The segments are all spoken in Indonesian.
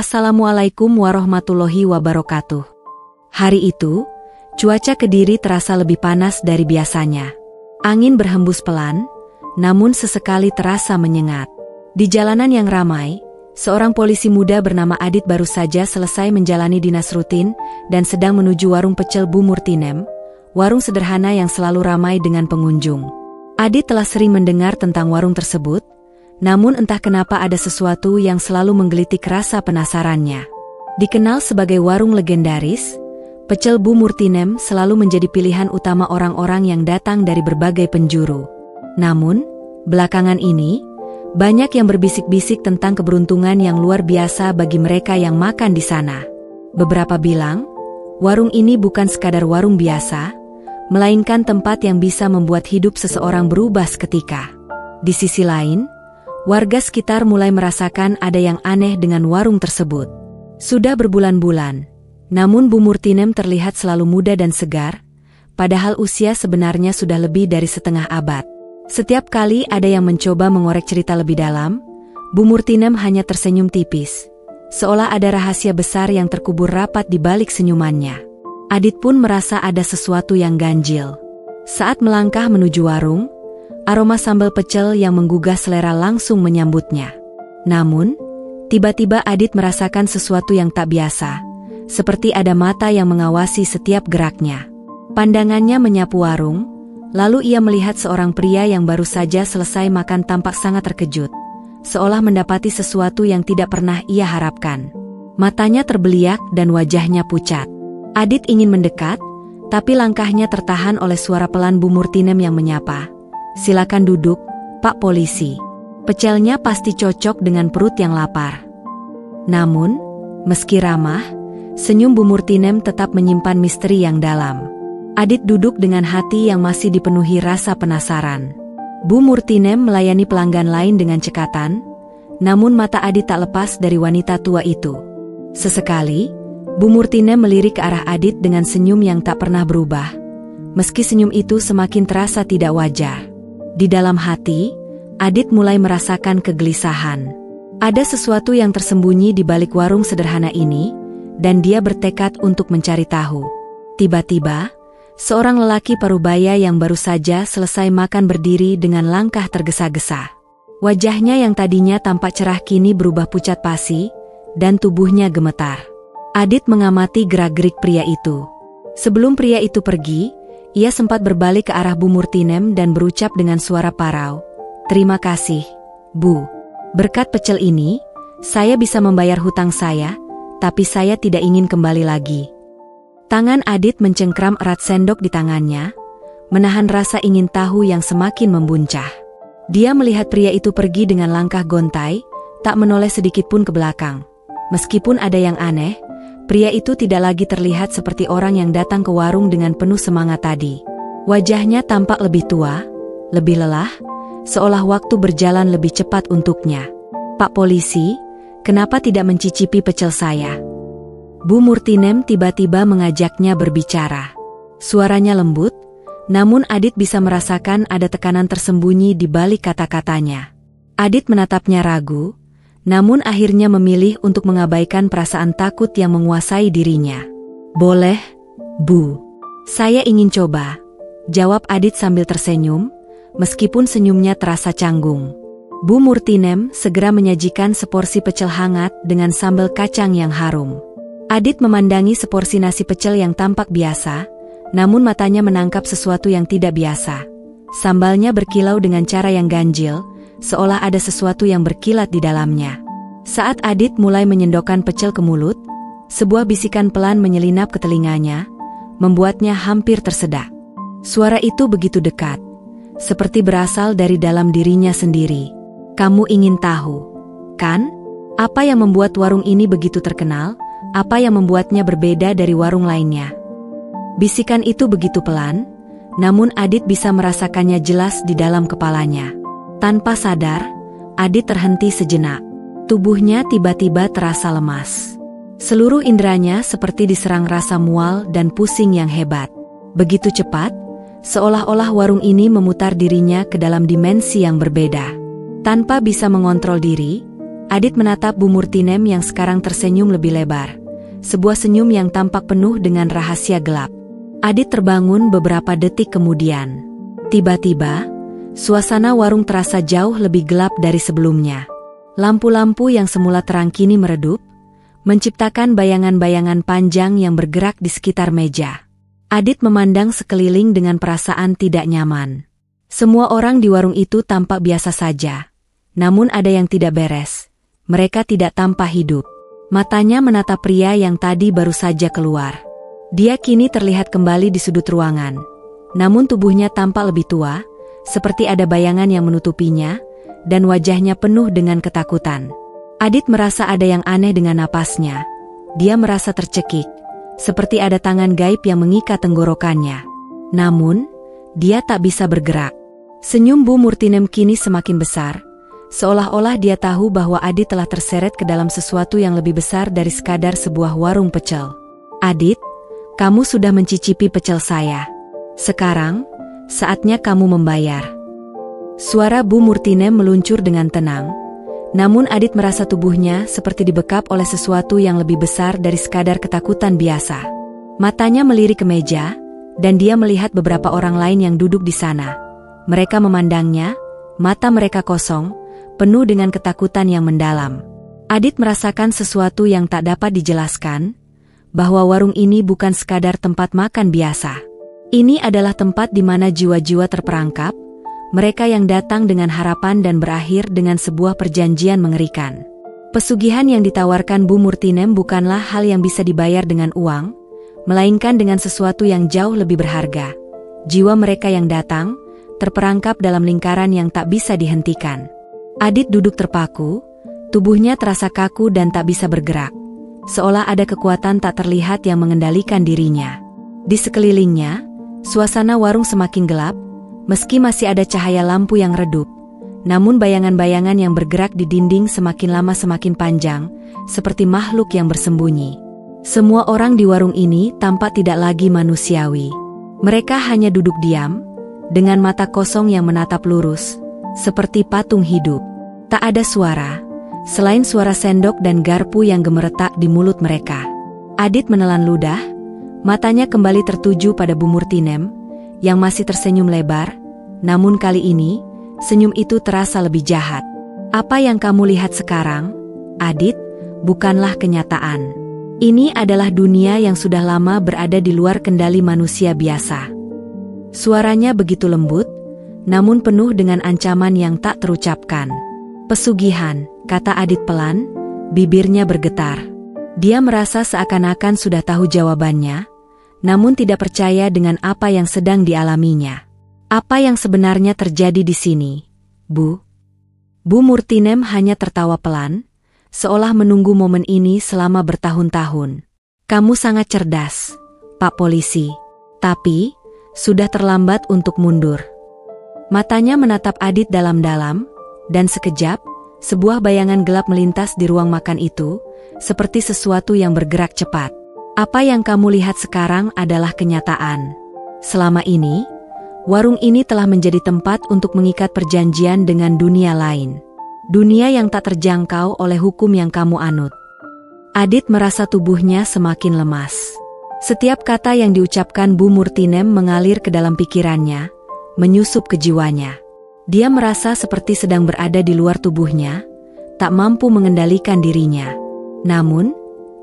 Assalamualaikum warahmatullahi wabarakatuh. Hari itu, cuaca Kediri terasa lebih panas dari biasanya. Angin berhembus pelan, namun sesekali terasa menyengat. Di jalanan yang ramai, seorang polisi muda bernama Adit baru saja selesai menjalani dinas rutin dan sedang menuju warung pecel Bu Murtinem, warung sederhana yang selalu ramai dengan pengunjung. Adit telah sering mendengar tentang warung tersebut, namun entah kenapa ada sesuatu yang selalu menggelitik rasa penasarannya. Dikenal sebagai warung legendaris, pecel Bu Murtinem selalu menjadi pilihan utama orang-orang yang datang dari berbagai penjuru. Namun, belakangan ini, banyak yang berbisik-bisik tentang keberuntungan yang luar biasa bagi mereka yang makan di sana. Beberapa bilang, warung ini bukan sekadar warung biasa, melainkan tempat yang bisa membuat hidup seseorang berubah seketika. Di sisi lain, warga sekitar mulai merasakan ada yang aneh dengan warung tersebut. Sudah berbulan-bulan, namun Bu Murtinem terlihat selalu muda dan segar, padahal usia sebenarnya sudah lebih dari setengah abad. Setiap kali ada yang mencoba mengorek cerita lebih dalam, Bu Murtinem hanya tersenyum tipis, seolah ada rahasia besar yang terkubur rapat di balik senyumannya. Adit pun merasa ada sesuatu yang ganjil. Saat melangkah menuju warung, aroma sambal pecel yang menggugah selera langsung menyambutnya. Namun, tiba-tiba Adit merasakan sesuatu yang tak biasa, seperti ada mata yang mengawasi setiap geraknya. Pandangannya menyapu warung, lalu ia melihat seorang pria yang baru saja selesai makan tampak sangat terkejut, seolah mendapati sesuatu yang tidak pernah ia harapkan. Matanya terbeliak dan wajahnya pucat. Adit ingin mendekat, tapi langkahnya tertahan oleh suara pelan Bu Murtinem yang menyapa. "Silakan duduk, Pak Polisi. Pecelnya pasti cocok dengan perut yang lapar." Namun, meski ramah, senyum Bu Murtinem tetap menyimpan misteri yang dalam. Adit duduk dengan hati yang masih dipenuhi rasa penasaran. Bu Murtinem melayani pelanggan lain dengan cekatan, namun mata Adit tak lepas dari wanita tua itu. Sesekali, Bu Murtinem melirik ke arah Adit dengan senyum yang tak pernah berubah, meski senyum itu semakin terasa tidak wajar. Di dalam hati, Adit mulai merasakan kegelisahan. Ada sesuatu yang tersembunyi di balik warung sederhana ini, dan dia bertekad untuk mencari tahu. Tiba-tiba, seorang lelaki parubaya yang baru saja selesai makan berdiri dengan langkah tergesa-gesa. Wajahnya yang tadinya tampak cerah kini berubah pucat pasi, dan tubuhnya gemetar. Adit mengamati gerak-gerik pria itu. Sebelum pria itu pergi, ia sempat berbalik ke arah Bu Murtinem dan berucap dengan suara parau, "Terima kasih, Bu. Berkat pecel ini, saya bisa membayar hutang saya, tapi saya tidak ingin kembali lagi." Tangan Adit mencengkram erat sendok di tangannya, menahan rasa ingin tahu yang semakin membuncah. Dia melihat pria itu pergi dengan langkah gontai, tak menoleh sedikit pun ke belakang. Meskipun ada yang aneh, pria itu tidak lagi terlihat seperti orang yang datang ke warung dengan penuh semangat tadi. Wajahnya tampak lebih tua, lebih lelah, seolah waktu berjalan lebih cepat untuknya. "Pak Polisi, kenapa tidak mencicipi pecel saya?" Bu Murtinem tiba-tiba mengajaknya berbicara. Suaranya lembut, namun Adit bisa merasakan ada tekanan tersembunyi di balik kata-katanya. Adit menatapnya ragu, namun akhirnya memilih untuk mengabaikan perasaan takut yang menguasai dirinya. "Boleh, Bu. Saya ingin coba," jawab Adit sambil tersenyum, meskipun senyumnya terasa canggung. Bu Murtinem segera menyajikan seporsi pecel hangat dengan sambal kacang yang harum. Adit memandangi seporsi nasi pecel yang tampak biasa, namun matanya menangkap sesuatu yang tidak biasa. Sambalnya berkilau dengan cara yang ganjil, seolah ada sesuatu yang berkilat di dalamnya. Saat Adit mulai menyendokkan pecel ke mulut, sebuah bisikan pelan menyelinap ke telinganya, membuatnya hampir tersedak. Suara itu begitu dekat, seperti berasal dari dalam dirinya sendiri. "Kamu ingin tahu, kan? Apa yang membuat warung ini begitu terkenal? Apa yang membuatnya berbeda dari warung lainnya?" Bisikan itu begitu pelan, namun Adit bisa merasakannya jelas di dalam kepalanya. Tanpa sadar, Adit terhenti sejenak. Tubuhnya tiba-tiba terasa lemas. Seluruh inderanya seperti diserang rasa mual dan pusing yang hebat. Begitu cepat, seolah-olah warung ini memutar dirinya ke dalam dimensi yang berbeda. Tanpa bisa mengontrol diri, Adit menatap Bu Murtinem yang sekarang tersenyum lebih lebar. Sebuah senyum yang tampak penuh dengan rahasia gelap. Adit terbangun beberapa detik kemudian. Tiba-tiba, suasana warung terasa jauh lebih gelap dari sebelumnya. Lampu-lampu yang semula terang kini meredup, menciptakan bayangan-bayangan panjang yang bergerak di sekitar meja. Adit memandang sekeliling dengan perasaan tidak nyaman. Semua orang di warung itu tampak biasa saja. Namun ada yang tidak beres. Mereka tidak tampak hidup. Matanya menatap pria yang tadi baru saja keluar. Dia kini terlihat kembali di sudut ruangan. Namun tubuhnya tampak lebih tua, seperti ada bayangan yang menutupinya, dan wajahnya penuh dengan ketakutan. Adit merasa ada yang aneh dengan napasnya. Dia merasa tercekik, seperti ada tangan gaib yang mengikat tenggorokannya. Namun, dia tak bisa bergerak. Senyum Bu Murtinem kini semakin besar, seolah-olah dia tahu bahwa Adit telah terseret ke dalam sesuatu yang lebih besar dari sekadar sebuah warung pecel. Adit, kamu sudah mencicipi pecel saya. Sekarang, saatnya kamu membayar. Suara Bu Murtinem meluncur dengan tenang. Namun Adit merasa tubuhnya seperti dibekap oleh sesuatu yang lebih besar dari sekadar ketakutan biasa. Matanya melirik ke meja, dan dia melihat beberapa orang lain yang duduk di sana. Mereka memandangnya, mata mereka kosong, penuh dengan ketakutan yang mendalam. Adit merasakan sesuatu yang tak dapat dijelaskan, bahwa warung ini bukan sekadar tempat makan biasa. Ini adalah tempat di mana jiwa-jiwa terperangkap, mereka yang datang dengan harapan dan berakhir dengan sebuah perjanjian mengerikan. Pesugihan yang ditawarkan Bu Murtinem bukanlah hal yang bisa dibayar dengan uang, melainkan dengan sesuatu yang jauh lebih berharga. Jiwa mereka yang datang, terperangkap dalam lingkaran yang tak bisa dihentikan. Adit duduk terpaku, tubuhnya terasa kaku dan tak bisa bergerak. Seolah ada kekuatan tak terlihat yang mengendalikan dirinya. Di sekelilingnya, suasana warung semakin gelap, meski masih ada cahaya lampu yang redup, namun bayangan-bayangan yang bergerak di dinding semakin lama semakin panjang, seperti makhluk yang bersembunyi. Semua orang di warung ini tampak tidak lagi manusiawi. Mereka hanya duduk diam, dengan mata kosong yang menatap lurus, seperti patung hidup. Tak ada suara, selain suara sendok dan garpu yang gemeretak di mulut mereka. Adit menelan ludah, matanya kembali tertuju pada Bu Murtinem, yang masih tersenyum lebar, namun kali ini, senyum itu terasa lebih jahat. Apa yang kamu lihat sekarang, Adit, bukanlah kenyataan. Ini adalah dunia yang sudah lama berada di luar kendali manusia biasa. Suaranya begitu lembut, namun penuh dengan ancaman yang tak terucapkan. Pesugihan, kata Adit pelan, bibirnya bergetar. Dia merasa seakan-akan sudah tahu jawabannya, namun tidak percaya dengan apa yang sedang dialaminya. Apa yang sebenarnya terjadi di sini, Bu? Bu Murtinem hanya tertawa pelan, seolah menunggu momen ini selama bertahun-tahun. Kamu sangat cerdas, Pak Polisi. Tapi, sudah terlambat untuk mundur. Matanya menatap Adit dalam-dalam, dan sekejap, sebuah bayangan gelap melintas di ruang makan itu, seperti sesuatu yang bergerak cepat. Apa yang kamu lihat sekarang adalah kenyataan. Selama ini, warung ini telah menjadi tempat untuk mengikat perjanjian dengan dunia lain. Dunia yang tak terjangkau oleh hukum yang kamu anut. Adit merasa tubuhnya semakin lemas. Setiap kata yang diucapkan Bu Murtinem mengalir ke dalam pikirannya, menyusup ke jiwanya. Dia merasa seperti sedang berada di luar tubuhnya, tak mampu mengendalikan dirinya. Namun,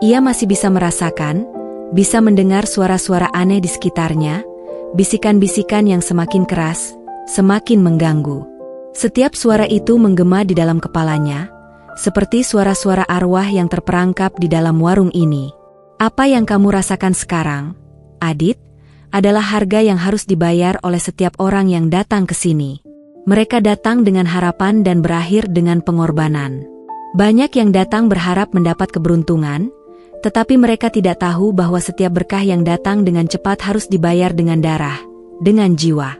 ia masih bisa merasakan, bisa mendengar suara-suara aneh di sekitarnya, bisikan-bisikan yang semakin keras, semakin mengganggu. Setiap suara itu menggema di dalam kepalanya, seperti suara-suara arwah yang terperangkap di dalam warung ini. Apa yang kamu rasakan sekarang, Adit, adalah harga yang harus dibayar oleh setiap orang yang datang ke sini. Mereka datang dengan harapan dan berakhir dengan pengorbanan. Banyak yang datang berharap mendapat keberuntungan, tetapi mereka tidak tahu bahwa setiap berkah yang datang dengan cepat harus dibayar dengan darah, dengan jiwa.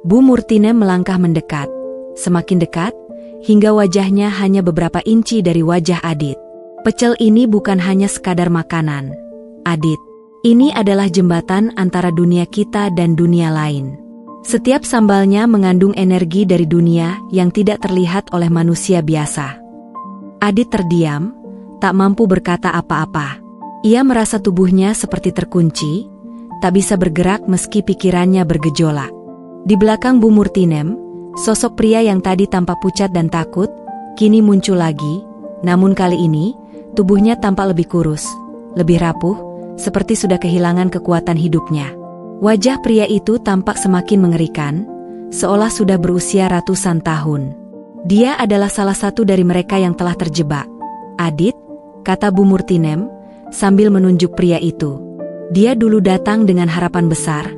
Bu Murtinem melangkah mendekat, semakin dekat, hingga wajahnya hanya beberapa inci dari wajah Adit. Pecel ini bukan hanya sekadar makanan, Adit. Ini adalah jembatan antara dunia kita dan dunia lain. Setiap sambalnya mengandung energi dari dunia yang tidak terlihat oleh manusia biasa. Adit terdiam, tak mampu berkata apa-apa. Ia merasa tubuhnya seperti terkunci, tak bisa bergerak meski pikirannya bergejolak. Di belakang Bu Murtinem, sosok pria yang tadi tampak pucat dan takut, kini muncul lagi, namun kali ini, tubuhnya tampak lebih kurus, lebih rapuh, seperti sudah kehilangan kekuatan hidupnya. Wajah pria itu tampak semakin mengerikan, seolah sudah berusia ratusan tahun. Dia adalah salah satu dari mereka yang telah terjebak. Adit, kata Bu Murtinem, sambil menunjuk pria itu. Dia dulu datang dengan harapan besar,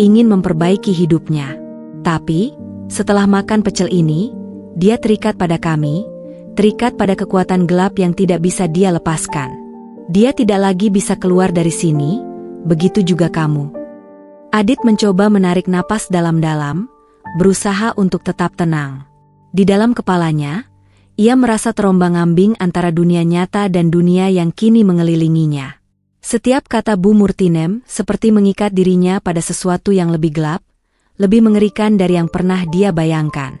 ingin memperbaiki hidupnya. Tapi, setelah makan pecel ini, dia terikat pada kami, terikat pada kekuatan gelap yang tidak bisa dia lepaskan. Dia tidak lagi bisa keluar dari sini, begitu juga kamu. Adit mencoba menarik napas dalam-dalam, berusaha untuk tetap tenang. Di dalam kepalanya, ia merasa terombang-ambing antara dunia nyata dan dunia yang kini mengelilinginya. Setiap kata Bu Murtinem seperti mengikat dirinya pada sesuatu yang lebih gelap, lebih mengerikan dari yang pernah dia bayangkan.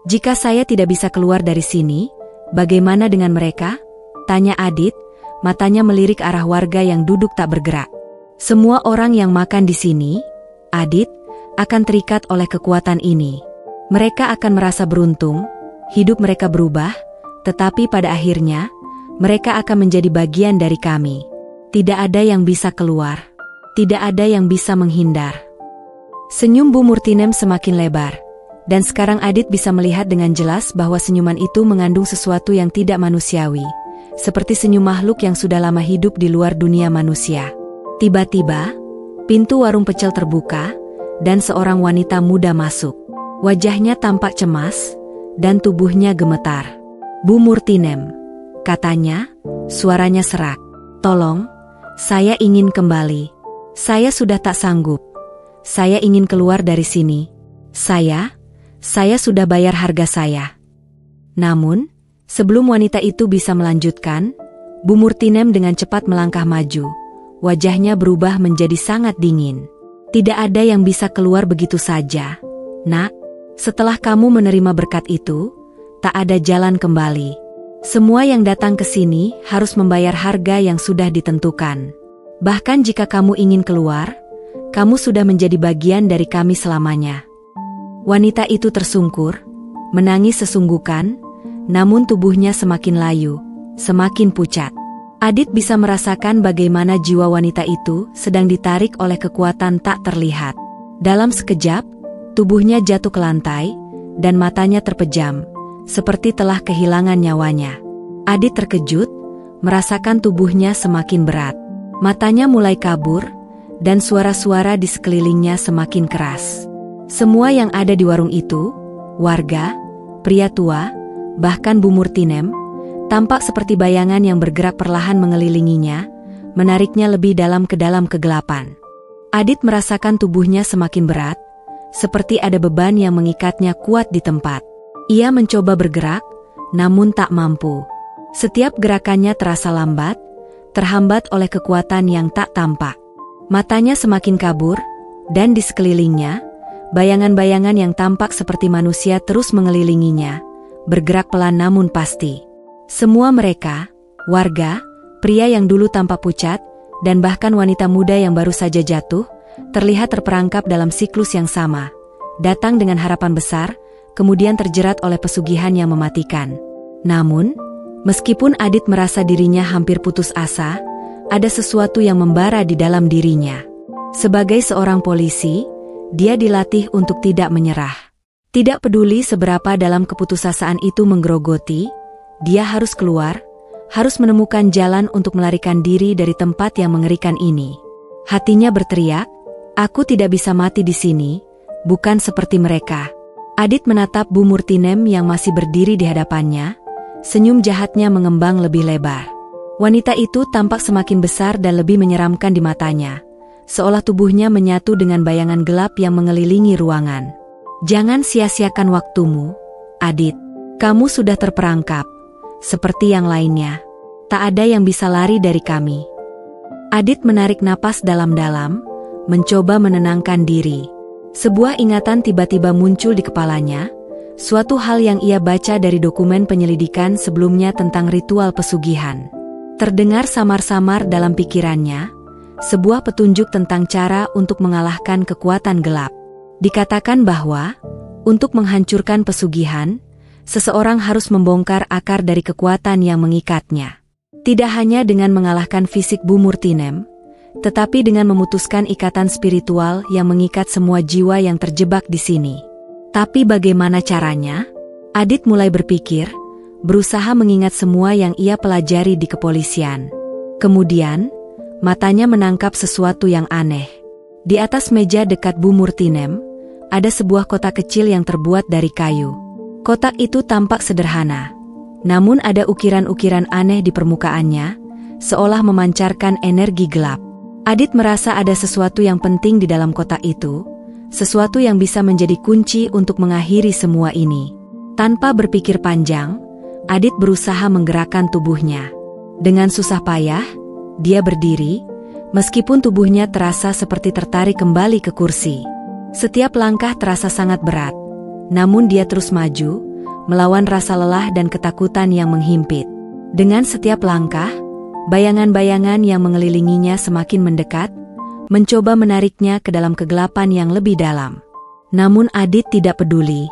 Jika saya tidak bisa keluar dari sini, bagaimana dengan mereka? Tanya Adit, matanya melirik arah warga yang duduk tak bergerak. Semua orang yang makan di sini, Adit, akan terikat oleh kekuatan ini. Mereka akan merasa beruntung, hidup mereka berubah, tetapi pada akhirnya, mereka akan menjadi bagian dari kami. Tidak ada yang bisa keluar, tidak ada yang bisa menghindar. Senyum Bu Murtinem semakin lebar, dan sekarang Adit bisa melihat dengan jelas bahwa senyuman itu mengandung sesuatu yang tidak manusiawi, seperti senyum makhluk yang sudah lama hidup di luar dunia manusia. Tiba-tiba, pintu warung pecel terbuka, dan seorang wanita muda masuk. Wajahnya tampak cemas, dan tubuhnya gemetar. Bu Murtinem, katanya, suaranya serak. Tolong, saya ingin kembali. Saya sudah tak sanggup. Saya ingin keluar dari sini. Saya sudah bayar harga saya. Namun, sebelum wanita itu bisa melanjutkan, Bu Murtinem dengan cepat melangkah maju. Wajahnya berubah menjadi sangat dingin. Tidak ada yang bisa keluar begitu saja, Nak. Setelah kamu menerima berkat itu, tak ada jalan kembali. Semua yang datang ke sini harus membayar harga yang sudah ditentukan. Bahkan jika kamu ingin keluar, kamu sudah menjadi bagian dari kami selamanya. Wanita itu tersungkur, menangis sesungguhkan, namun tubuhnya semakin layu, semakin pucat. Adit bisa merasakan bagaimana jiwa wanita itu sedang ditarik oleh kekuatan tak terlihat. Dalam sekejap, tubuhnya jatuh ke lantai, dan matanya terpejam, seperti telah kehilangan nyawanya. Adit terkejut, merasakan tubuhnya semakin berat. Matanya mulai kabur, dan suara-suara di sekelilingnya semakin keras. Semua yang ada di warung itu, warga, pria tua, bahkan Bu Murtinem, tampak seperti bayangan yang bergerak perlahan mengelilinginya, menariknya lebih dalam ke dalam kegelapan. Adit merasakan tubuhnya semakin berat, seperti ada beban yang mengikatnya kuat di tempat. Ia mencoba bergerak, namun tak mampu. Setiap gerakannya terasa lambat, terhambat oleh kekuatan yang tak tampak. Matanya semakin kabur, dan di sekelilingnya, bayangan-bayangan yang tampak seperti manusia terus mengelilinginya, bergerak pelan namun pasti. Semua mereka, warga, pria yang dulu tampak pucat, dan bahkan wanita muda yang baru saja jatuh, terlihat terperangkap dalam siklus yang sama, datang dengan harapan besar, kemudian terjerat oleh pesugihan yang mematikan. Namun, meskipun Adit merasa dirinya hampir putus asa, ada sesuatu yang membara di dalam dirinya. Sebagai seorang polisi, dia dilatih untuk tidak menyerah. Tidak peduli seberapa dalam keputusasaan itu menggerogoti, dia harus keluar, harus menemukan jalan untuk melarikan diri dari tempat yang mengerikan ini. Hatinya berteriak, "Aku tidak bisa mati di sini, bukan seperti mereka." Adit menatap Bu Murtinem yang masih berdiri di hadapannya, senyum jahatnya mengembang lebih lebar. Wanita itu tampak semakin besar dan lebih menyeramkan di matanya, seolah tubuhnya menyatu dengan bayangan gelap yang mengelilingi ruangan. "Jangan sia-siakan waktumu, Adit. Kamu sudah terperangkap, seperti yang lainnya. Tak ada yang bisa lari dari kami." Adit menarik napas dalam-dalam, mencoba menenangkan diri. Sebuah ingatan tiba-tiba muncul di kepalanya, suatu hal yang ia baca dari dokumen penyelidikan sebelumnya tentang ritual pesugihan. Terdengar samar-samar dalam pikirannya, sebuah petunjuk tentang cara untuk mengalahkan kekuatan gelap. Dikatakan bahwa, untuk menghancurkan pesugihan, seseorang harus membongkar akar dari kekuatan yang mengikatnya. Tidak hanya dengan mengalahkan fisik Bu Murtinem, tetapi dengan memutuskan ikatan spiritual yang mengikat semua jiwa yang terjebak di sini. Tapi bagaimana caranya? Adit mulai berpikir, berusaha mengingat semua yang ia pelajari di kepolisian. Kemudian, matanya menangkap sesuatu yang aneh. Di atas meja dekat Bu Murtinem, ada sebuah kotak kecil yang terbuat dari kayu. Kotak itu tampak sederhana, namun ada ukiran-ukiran aneh di permukaannya, seolah memancarkan energi gelap. Adit merasa ada sesuatu yang penting di dalam kotak itu, sesuatu yang bisa menjadi kunci untuk mengakhiri semua ini. Tanpa berpikir panjang, Adit berusaha menggerakkan tubuhnya. Dengan susah payah, dia berdiri, meskipun tubuhnya terasa seperti tertarik kembali ke kursi. Setiap langkah terasa sangat berat, namun dia terus maju, melawan rasa lelah dan ketakutan yang menghimpit. Dengan setiap langkah, bayangan-bayangan yang mengelilinginya semakin mendekat, mencoba menariknya ke dalam kegelapan yang lebih dalam. Namun Adit tidak peduli.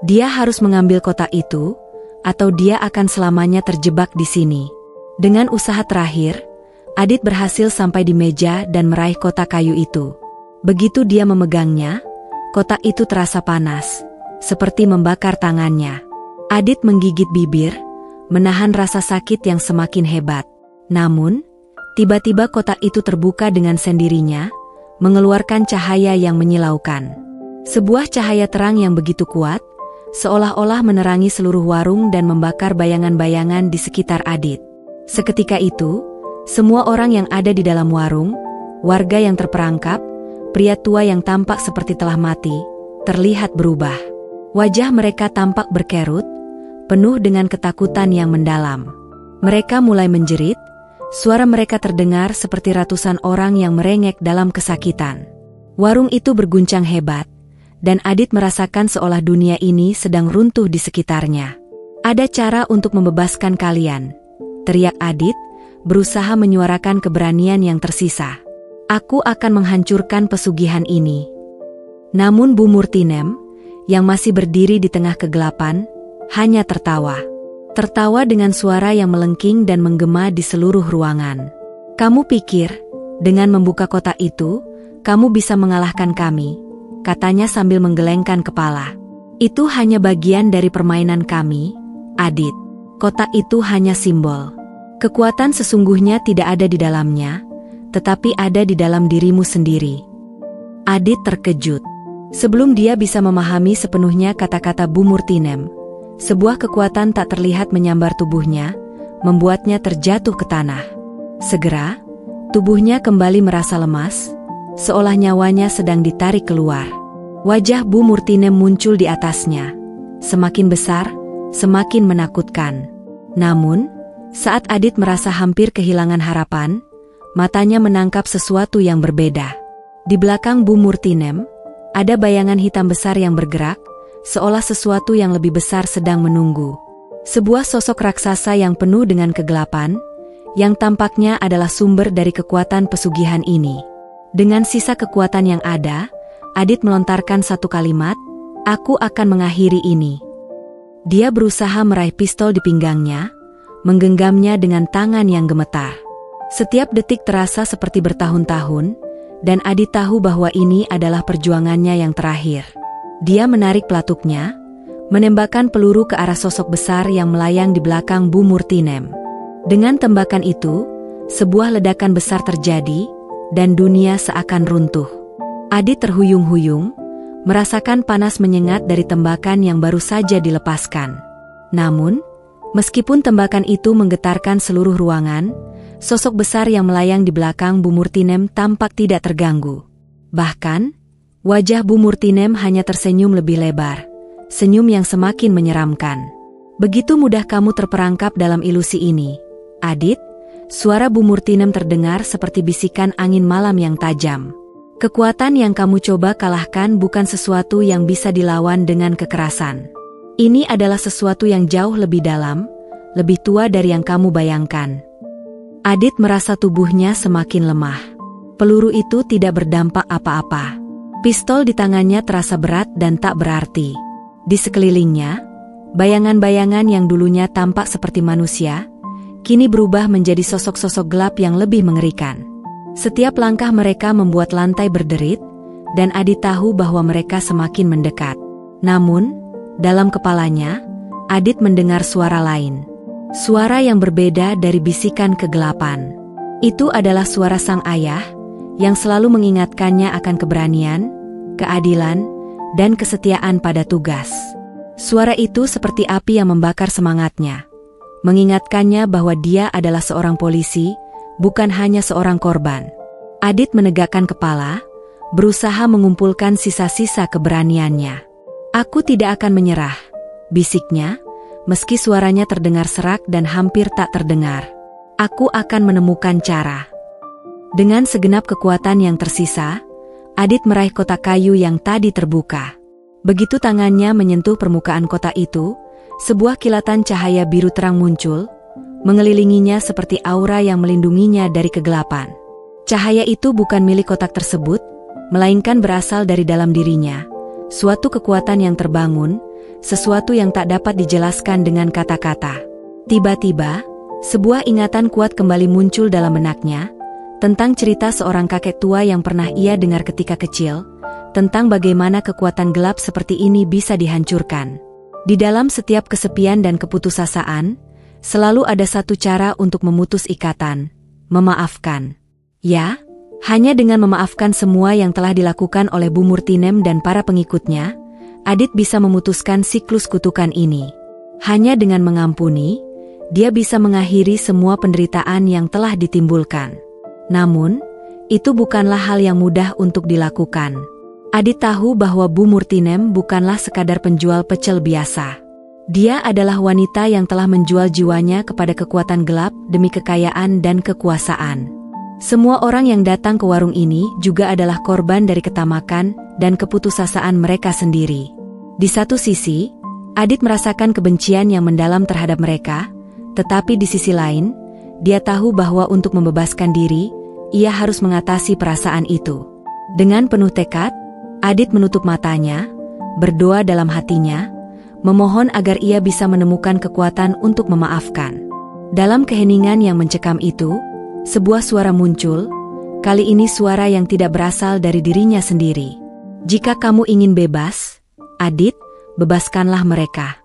Dia harus mengambil kotak itu, atau dia akan selamanya terjebak di sini. Dengan usaha terakhir, Adit berhasil sampai di meja dan meraih kotak kayu itu. Begitu dia memegangnya, kotak itu terasa panas, seperti membakar tangannya. Adit menggigit bibir, menahan rasa sakit yang semakin hebat. Namun, tiba-tiba kotak itu terbuka dengan sendirinya, mengeluarkan cahaya yang menyilaukan. Sebuah cahaya terang yang begitu kuat, seolah-olah menerangi seluruh warung dan membakar bayangan-bayangan di sekitar Adit. Seketika itu, semua orang yang ada di dalam warung, warga yang terperangkap, pria tua yang tampak seperti telah mati, terlihat berubah. Wajah mereka tampak berkerut, penuh dengan ketakutan yang mendalam. Mereka mulai menjerit, suara mereka terdengar seperti ratusan orang yang merengek dalam kesakitan. Warung itu berguncang hebat, dan Adit merasakan seolah dunia ini sedang runtuh di sekitarnya. "Ada cara untuk membebaskan kalian," teriak Adit, berusaha menyuarakan keberanian yang tersisa. "Aku akan menghancurkan pesugihan ini." Namun Bu Murtinem, yang masih berdiri di tengah kegelapan, hanya tertawa. Tertawa dengan suara yang melengking dan menggema di seluruh ruangan. "Kamu pikir, dengan membuka kotak itu, kamu bisa mengalahkan kami?" katanya sambil menggelengkan kepala. "Itu hanya bagian dari permainan kami, Adit. Kotak itu hanya simbol. Kekuatan sesungguhnya tidak ada di dalamnya, tetapi ada di dalam dirimu sendiri." Adit terkejut. Sebelum dia bisa memahami sepenuhnya kata-kata Bu Murtinem, sebuah kekuatan tak terlihat menyambar tubuhnya, membuatnya terjatuh ke tanah. Segera, tubuhnya kembali merasa lemas, seolah nyawanya sedang ditarik keluar. Wajah Bu Murtinem muncul di atasnya, semakin besar, semakin menakutkan. Namun, saat Adit merasa hampir kehilangan harapan, matanya menangkap sesuatu yang berbeda. Di belakang Bu Murtinem, ada bayangan hitam besar yang bergerak, seolah sesuatu yang lebih besar sedang menunggu. Sebuah sosok raksasa yang penuh dengan kegelapan, yang tampaknya adalah sumber dari kekuatan pesugihan ini. Dengan sisa kekuatan yang ada, Adit melontarkan satu kalimat, "Aku akan mengakhiri ini." Dia berusaha meraih pistol di pinggangnya, menggenggamnya dengan tangan yang gemetar. Setiap detik terasa seperti bertahun-tahun, dan Adit tahu bahwa ini adalah perjuangannya yang terakhir. Dia menarik pelatuknya, menembakkan peluru ke arah sosok besar yang melayang di belakang Bu Murtinem. Dengan tembakan itu, sebuah ledakan besar terjadi, dan dunia seakan runtuh. Adit terhuyung-huyung, merasakan panas menyengat dari tembakan yang baru saja dilepaskan. Namun, meskipun tembakan itu menggetarkan seluruh ruangan, sosok besar yang melayang di belakang Bu Murtinem tampak tidak terganggu. Bahkan, wajah Bu Murtinem hanya tersenyum lebih lebar, senyum yang semakin menyeramkan. "Begitu mudah kamu terperangkap dalam ilusi ini, Adit." Suara Bu Murtinem terdengar seperti bisikan angin malam yang tajam. "Kekuatan yang kamu coba kalahkan bukan sesuatu yang bisa dilawan dengan kekerasan. Ini adalah sesuatu yang jauh lebih dalam, lebih tua dari yang kamu bayangkan. Adit merasa tubuhnya semakin lemah. Peluru itu tidak berdampak apa-apa. Pistol di tangannya terasa berat dan tak berarti. Di sekelilingnya, bayangan-bayangan yang dulunya tampak seperti manusia, kini berubah menjadi sosok-sosok gelap yang lebih mengerikan. Setiap langkah mereka membuat lantai berderit, dan Adit tahu bahwa mereka semakin mendekat. Namun, dalam kepalanya, Adit mendengar suara lain. Suara yang berbeda dari bisikan kegelapan. Itu adalah suara sang ayah, yang selalu mengingatkannya akan keberanian, keadilan, dan kesetiaan pada tugas. Suara itu seperti api yang membakar semangatnya, mengingatkannya bahwa dia adalah seorang polisi, bukan hanya seorang korban. Adit menegakkan kepala, berusaha mengumpulkan sisa-sisa keberaniannya. "Aku tidak akan menyerah," bisiknya, meski suaranya terdengar serak dan hampir tak terdengar. "Aku akan menemukan cara." Dengan segenap kekuatan yang tersisa, Adit meraih kotak kayu yang tadi terbuka. Begitu tangannya menyentuh permukaan kotak itu, sebuah kilatan cahaya biru terang muncul, mengelilinginya seperti aura yang melindunginya dari kegelapan. Cahaya itu bukan milik kotak tersebut, melainkan berasal dari dalam dirinya. Suatu kekuatan yang terbangun, sesuatu yang tak dapat dijelaskan dengan kata-kata. Tiba-tiba, sebuah ingatan kuat kembali muncul dalam benaknya, tentang cerita seorang kakek tua yang pernah ia dengar ketika kecil, tentang bagaimana kekuatan gelap seperti ini bisa dihancurkan. Di dalam setiap kesepian dan keputusasaan, selalu ada satu cara untuk memutus ikatan: memaafkan. Ya, hanya dengan memaafkan semua yang telah dilakukan oleh Bu Murtinem dan para pengikutnya, Adit bisa memutuskan siklus kutukan ini. Hanya dengan mengampuni, dia bisa mengakhiri semua penderitaan yang telah ditimbulkan. Namun, itu bukanlah hal yang mudah untuk dilakukan. Adit tahu bahwa Bu Murtinem bukanlah sekadar penjual pecel biasa. Dia adalah wanita yang telah menjual jiwanya kepada kekuatan gelap demi kekayaan dan kekuasaan. Semua orang yang datang ke warung ini juga adalah korban dari ketamakan dan keputusasaan mereka sendiri. Di satu sisi, Adit merasakan kebencian yang mendalam terhadap mereka, tetapi di sisi lain, dia tahu bahwa untuk membebaskan diri, ia harus mengatasi perasaan itu. Dengan penuh tekad, Adit menutup matanya, berdoa dalam hatinya, memohon agar ia bisa menemukan kekuatan untuk memaafkan. Dalam keheningan yang mencekam itu, sebuah suara muncul, kali ini suara yang tidak berasal dari dirinya sendiri. "Jika kamu ingin bebas, Adit, bebaskanlah mereka."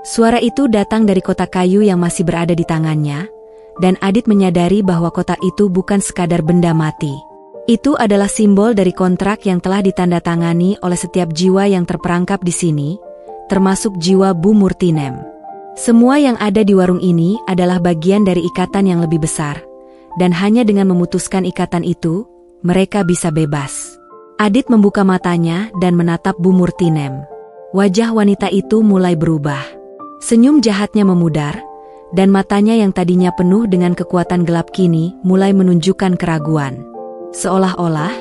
Suara itu datang dari kotak kayu yang masih berada di tangannya, dan Adit menyadari bahwa kotak itu bukan sekadar benda mati. Itu adalah simbol dari kontrak yang telah ditandatangani oleh setiap jiwa yang terperangkap di sini, termasuk jiwa Bu Murtinem. Semua yang ada di warung ini adalah bagian dari ikatan yang lebih besar, dan hanya dengan memutuskan ikatan itu, mereka bisa bebas. Adit membuka matanya dan menatap Bu Murtinem. Wajah wanita itu mulai berubah. Senyum jahatnya memudar, dan matanya yang tadinya penuh dengan kekuatan gelap kini mulai menunjukkan keraguan. Seolah-olah,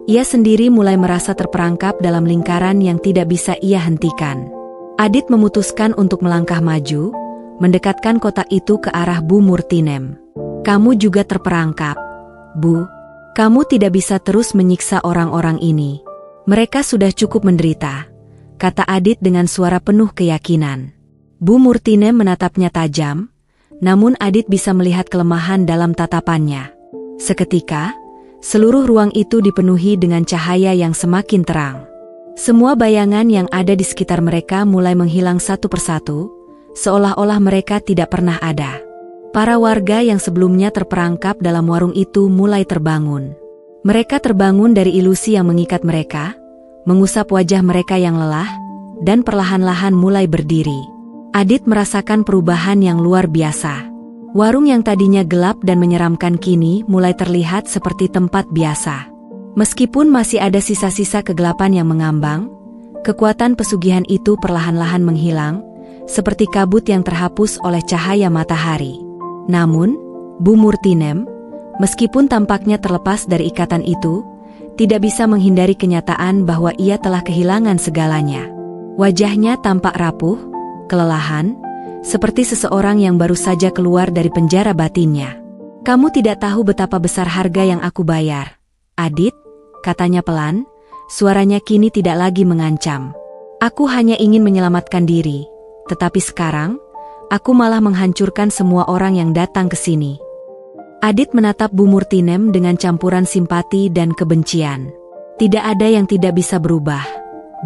ia sendiri mulai merasa terperangkap dalam lingkaran yang tidak bisa ia hentikan. Adit memutuskan untuk melangkah maju, mendekatkan kotak itu ke arah Bu Murtinem. "Kamu juga terperangkap, Bu. Kamu tidak bisa terus menyiksa orang-orang ini. Mereka sudah cukup menderita," kata Adit dengan suara penuh keyakinan. Bu Murtinem menatapnya tajam, namun Adit bisa melihat kelemahan dalam tatapannya. Seketika, seluruh ruang itu dipenuhi dengan cahaya yang semakin terang. Semua bayangan yang ada di sekitar mereka mulai menghilang satu persatu, seolah-olah mereka tidak pernah ada. Para warga yang sebelumnya terperangkap dalam warung itu mulai terbangun. Mereka terbangun dari ilusi yang mengikat mereka, mengusap wajah mereka yang lelah, dan perlahan-lahan mulai berdiri. Adit merasakan perubahan yang luar biasa. Warung yang tadinya gelap dan menyeramkan kini mulai terlihat seperti tempat biasa. Meskipun masih ada sisa-sisa kegelapan yang mengambang, kekuatan pesugihan itu perlahan-lahan menghilang, seperti kabut yang terhapus oleh cahaya matahari. Namun, Bu Murtinem, meskipun tampaknya terlepas dari ikatan itu, tidak bisa menghindari kenyataan bahwa ia telah kehilangan segalanya. Wajahnya tampak rapuh, kelelahan, seperti seseorang yang baru saja keluar dari penjara batinnya. "Kamu tidak tahu betapa besar harga yang aku bayar, Adit," katanya pelan, suaranya kini tidak lagi mengancam. "Aku hanya ingin menyelamatkan diri, tetapi sekarang, aku malah menghancurkan semua orang yang datang ke sini." Adit menatap Bu Murtinem dengan campuran simpati dan kebencian. "Tidak ada yang tidak bisa berubah,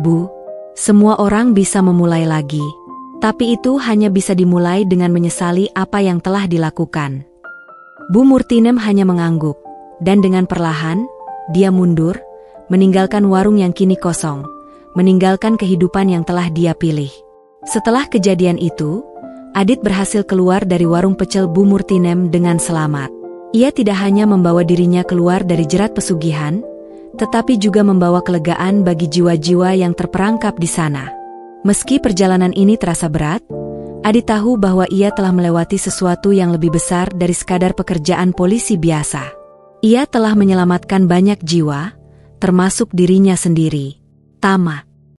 Bu. Semua orang bisa memulai lagi. Tapi itu hanya bisa dimulai dengan menyesali apa yang telah dilakukan." Bu Murtinem hanya mengangguk, dan dengan perlahan, dia mundur, meninggalkan warung yang kini kosong, meninggalkan kehidupan yang telah dia pilih. Setelah kejadian itu, Adit berhasil keluar dari warung pecel Bu Murtinem dengan selamat. Ia tidak hanya membawa dirinya keluar dari jerat pesugihan, tetapi juga membawa kelegaan bagi jiwa-jiwa yang terperangkap di sana. Meski perjalanan ini terasa berat, Adit tahu bahwa ia telah melewati sesuatu yang lebih besar dari sekadar pekerjaan polisi biasa. Ia telah menyelamatkan banyak jiwa, termasuk dirinya sendiri. Tamat.